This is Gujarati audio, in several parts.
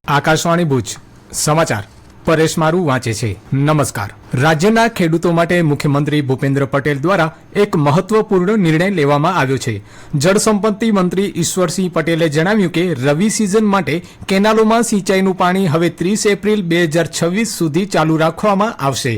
આકાશવાણી ભુજ સમાચાર પરેશ મારું વાંચે છે. નમસ્કાર. રાજ્યના ખેડૂતો માટે મુખ્યમંત્રી ભૂપેન્દ્ર પટેલ દ્વારા એક મહત્વપૂર્ણ નિર્ણય લેવામાં આવ્યો છે. જળસંપત્તિ મંત્રી ઈશ્વરસિંહ પટેલે જણાવ્યું કે રવિ સિઝન માટે કેનાલોમાં સિંચાઈનું પાણી હવે 30 એપ્રિલ 2026 સુધી ચાલુ રાખવામાં આવશે.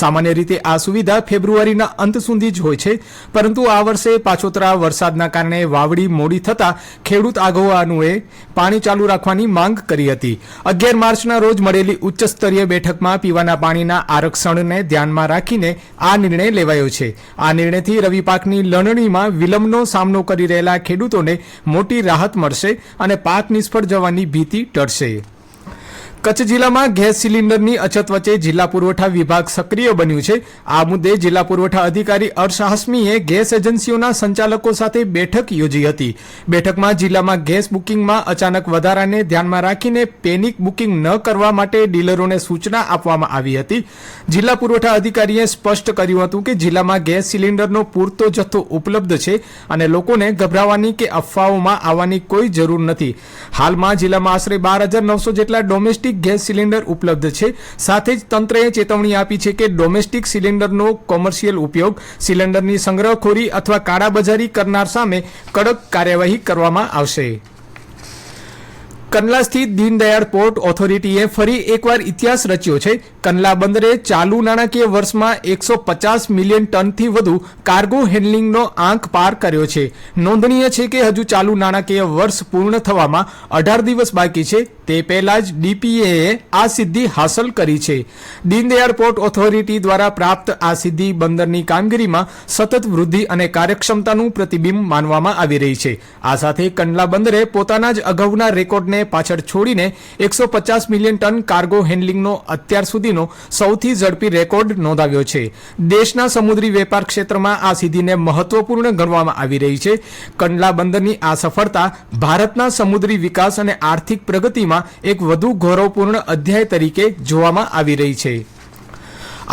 સામાન્ય રીતે આ સુવિધા ફેબ્રુઆરીના અંત સુધી જ હોય છે, પરંતુ આ વર્ષે પાછોતરા વરસાદના કારણે વાવડી મોડી થતાં ખેડૂત આગેવાનોએ પાણી ચાલુ રાખવાની માંગ કરી હતી. 11 માર્ચના રોજ મળેલી ઉચ્ચ સ્તરીય બેઠકમાં પીવાના પાણીના આરક્ષણને ધ્યાનમાં રાખીને આ નિર્ણય લેવાયો છે. આ નિર્ણયથી રવિ પાકની લણણીમાં વિલંબનો સામનો કરી રહેલા ખેડૂતોને મોટી રાહત મળશે અને પાક નિષ્ફળ જવાની ભીતિ ટળશે. કચ્છ જિલ્લામાં ગેસ સિલિન્ડરની અછત વચ્ચે જિલ્લા પુરવઠા વિભાગ સક્રિય બન્યું છે. આ મુદ્દે જિલ્લા પુરવઠા અધિકારી અર્શ હાસમીએ ગેસ એજન્સીઓના સંચાલકો સાથે બેઠક યોજી હતી. બેઠકમાં જિલ્લામાં ગેસ બુકિંગમાં અચાનક વધારાને ધ્યાનમાં રાખીને પેનિક બુકિંગ ન કરવા માટે ડીલરોને સૂચના આપવામાં આવી હતી. જિલ્લા પુરવઠા અધિકારીએ સ્પષ્ટ કર્યું હતું કે જિલ્લામાં ગેસ સિલિન્ડરનો પૂરતો જથ્થો ઉપલબ્ધ છે અને લોકોને ગભરાવાની કે અફવાઓમાં આવવાની કોઈ જરૂર નથી. હાલમાં જિલ્લામાં આશરે 12,900 જેટલા ડોમેસ્ટિક ગેસ સિલિન્ડર ઉપલબ્ધ છે. સાથે જ તંત્રએ ચેતવણી આપી છે કે ડોમેસ્ટિક સિલિન્ડરનો કોમર્શિયલ ઉપયોગ, સિલિન્ડરની સંગ્રહખોરી અથવા કાળાબજારી કરનાર સામે કડક કાર્યવાહી કરવામાં આવશે. કંડલા સ્થિત દીનદયાળ પોર્ટ ઓથોરિટીએ ફરી એકવાર ઇતિહાસ રચ્યો છે. કંડલા બંદરે ચાલુ નાણાકીય વર્ષમાં 150 મિલિયન ટનથી વધુ કાર્ગો હેન્ડલિંગનો આંક પાર કર્યો છે. નોંધનીય છે કે હજુ ચાલુ નાણાકીય વર્ષ પૂર્ણ થવામાં 18 દિવસ બાકી છે. તે પહેલા જ ડીપીએએ આ સિદ્ધિ હાંસલ કરી છે. દીનદયાળ પોર્ટ ઓથોરિટી દ્વારા પ્રાપ્ત આ સિદ્ધિ બંદરની કામગીરીમાં સતત વૃદ્ધિ અને કાર્યક્ષમતાનું પ્રતિબિંબ માનવામાં આવી રહી છે. આ સાથે કંડલા બંદરે પોતાના જ અગાઉના રેકોર્ડને પાછળ છોડીને 150 મિલિયન ટન કાર્ગો હેન્ડલિંગનો અત્યાર સુધીનો સૌથી ઝડપી રેકોર્ડ નોંધાવ્યો છે. દેશના સમુદ્રી વેપાર ક્ષેત્રમાં આ સિદ્ધિને મહત્વપૂર્ણ ગણવામાં આવી રહી છે. કંડલા બંદરની આ સફળતા ભારતના સમુદ્રી વિકાસ અને આર્થિક પ્રગતિમાં એક વધુ ગૌરવપૂર્ણ અધ્યાય તરીકે જોવામાં આવી રહી છે.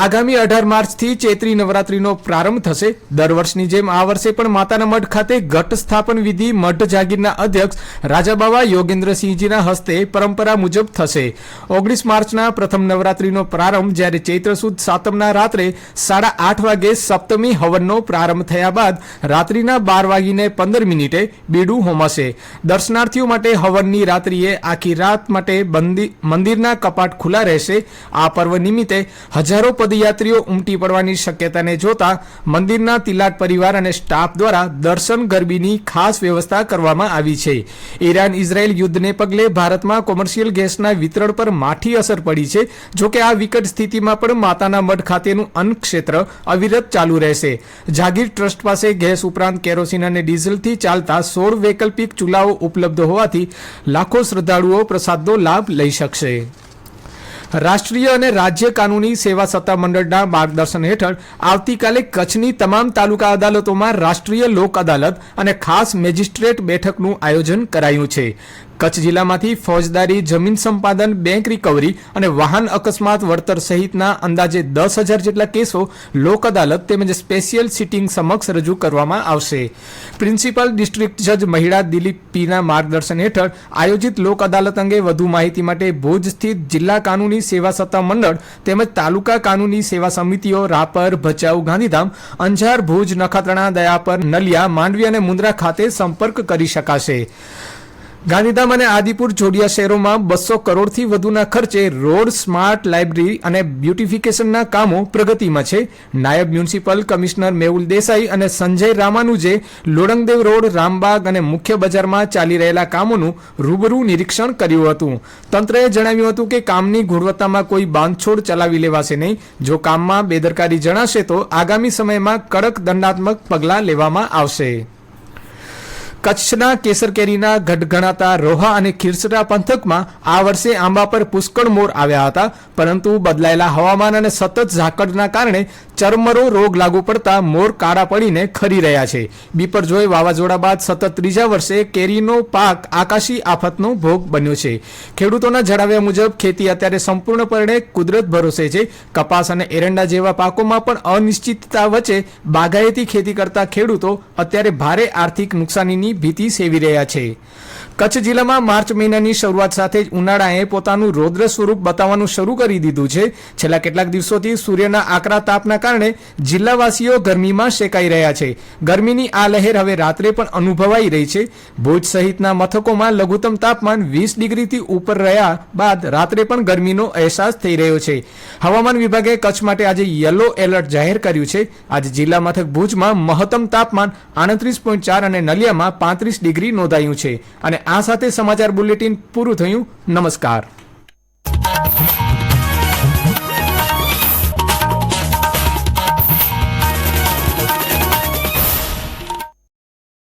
આગામી 18 માર્ચથી ચૈત્રી નવરાત્રીનો પ્રારંભ થશે. દર વર્ષની જેમ આ વર્ષે પણ માતાના મઢ ખાતે ઘટ સ્થાપન વિધિ મઢ જાગીરના અધ્યક્ષ રાજાબાવા યોગેન્દ્રસિંહજીના હસ્તે પરંપરા મુજબ થશે. 19 માર્ચના પ્રથમ નવરાત્રીનો પ્રારંભ, જ્યારે ચૈત્ર સુદ સાતમના રાત્રે 8:30 વાગે સપ્તમી હવનનો પ્રારંભ થયા બાદ રાત્રિના 12:15 બીડું હોમાશે. દર્શનાર્થીઓ માટે હવનની રાત્રિએ આખી રાત માટે મંદિરના કપાટ ખુલ્લા રહેશે. આ પર્વ નિમિત્તે હજારો પદયાત્રીઓ ઉમટી પડવાની શક્યતાને જોતા મંદિરના તિલાટ પરિવાર અને સ્ટાફ દ્વારા દર્શન ગરબીની ખાસ વ્યવસ્થા કરવામાં આવી છે. ઈરાન ઇઝરાયેલ યુદ્ધને પગલે ભારતમાં કોમર્શિયલ ગેસના વિતરણ પર માઠી અસર પડી છે. જોકે આ વિકટ સ્થિતિમાં પણ માતાના મઢ ખાતેનું અન્ન ક્ષેત્ર અવિરત ચાલુ રહેશે. જાગીર ટ્રસ્ટ પાસે ગેસ ઉપરાંત કેરોસીન અને ડીઝલથી ચાલતા 16 વૈકલ્પિક ચૂલાઓ ઉપલબ્ધ હોવાથી લાખો શ્રદ્ધાળુઓ પ્રસાદનો લાભ લઈ શકશે. રાષ્ટ્રીય અને રાજ્ય કાનૂની સેવા સત્તા મંડળના માર્ગદર્શન હેઠળ આવતીકાલે કચ્છની તમામ તાલુકા અદાલતોમાં રાષ્ટ્રીય લોક અદાલત અને ખાસ મેજિસ્ટ્રેટ બેઠકનું આયોજન કરાયું છે. કચ્છ જિલ્લામાંથી ફોજદારી, જમીન સંપાદન, બેંક રિકવરી અને વાહન અકસ્માત વળતર સહિતના અંદાજે 10,000 જેટલા કેસો લોક અદાલત તેમજ સ્પેશિયલ સિટિંગ સમક્ષ રજૂ કરવામાં આવશે. પ્રિન્સિપલ ડિસ્ટ્રિક્ટ જજ મહિડા દિલીપ પીના માર્ગદર્શન હેઠળ આયોજિત લોક અદાલત અંગે વધુ માહિતી માટે ભુજ સ્થિત જિલ્લા કાનૂની સેવા સત્તા મંડળ તેમજ તાલુકા કાનૂની સેવા સમિતિઓ રાપર, ભચાઉ, ગાંધીધામ, અંજાર, ભુજ, નખત્રાણા, દયાપર, નલિયા, માંડવી અને મુન્દ્રા ખાતે સંપર્ક કરી શકાશે. ગાંધીધામ અને આદિપુર જોડિયા શહેરોમાં 200 કરોડથી વધુના ખર્ચે રોડ, સ્માર્ટ લાઇબ્રેરી અને બ્યુટિફિકેશનના કામો પ્રગતિમાં છે. નાયબ મ્યુનિસિપલ કમિશનર મેહુલ દેસાઈ અને સંજય રામાનુજે લોડંગદેવ રોડ, રામબાગ અને મુખ્ય બજારમાં ચાલી રહેલા કામોનું રૂબરૂ નિરીક્ષણ કર્યું હતું. તંત્રએ જણાવ્યું હતું કે કામની ગુણવત્તામાં કોઈ બાંધછોડ ચલાવી લેવાશે નહીં. જો કામમાં બેદરકારી જણાશે તો આગામી સમયમાં કડક દંડાત્મક પગલાં લેવામાં આવશે. કચ્છના કેસર કેરીના ગઢ ગણાતા રોહા અને ખીરસરા પંથકમાં આ વર્ષે આંબા પર પુષ્કળ મોર આવ્યા હતા, પરંતુ બદલાયેલા હવામાન અને સતત ઝાકળના કારણે ચરમરો રોગ લાગુ પડતા મોર કાળા પડીને ખરી રહ્યા છે. બિપરજોય વાવાઝોડા બાદ સતત ત્રીજા વર્ષે કેરીનો પાક આકાશી આફતનો ભોગ બન્યો છે. ખેડૂતોના જણાવ્યા મુજબ ખેતી અત્યારે સંપૂર્ણપણે કુદરત ભરોસે છે. કપાસ અને એરંડા જેવા પાકોમાં પણ અનિશ્ચિતતા વચ્ચે બાગાયતી ખેતી કરતા ખેડૂતો અત્યારે ભારે આર્થિક નુકસાનીની ભીતિ સેવી રહ્યા છે. કચ્છ જિલ્લામાં માર્ચ મહિનાની શરૂઆત સાથે જ ઉનાળાએ પોતાનું રૌદ્ર સ્વરૂપ બતાવવાનું શરૂ કરી દીધું છે. છેલ્લા કેટલાક દિવસોથી સૂર્યના આકરા તાપના કારણે જિલ્લાવાસીઓ ગરમીમાં શેકાઈ રહ્યા છે. ગરમીની આ લહેર હવે રાત્રે પણ અનુભવાઈ રહી છે. ભુજ સહિતના મથકોમાં લઘુત્તમ તાપમાન 20 ડિગ્રીથી ઉપર રહ્યા બાદ રાત્રે પણ ગરમીનો અહેસાસ થઈ રહ્યો છે. હવામાન વિભાગે કચ્છ માટે આજે યલો એલર્ટ જાહેર કર્યું છે. આજે જિલ્લા મથક ભુજમાં મહત્તમ તાપમાન 38.4 અને નલિયામાં 35 ડિગ્રી નોંધાયું છે. અને આ સાથે સમાચાર બુલેટિન પૂરું થયું. નમસ્કાર.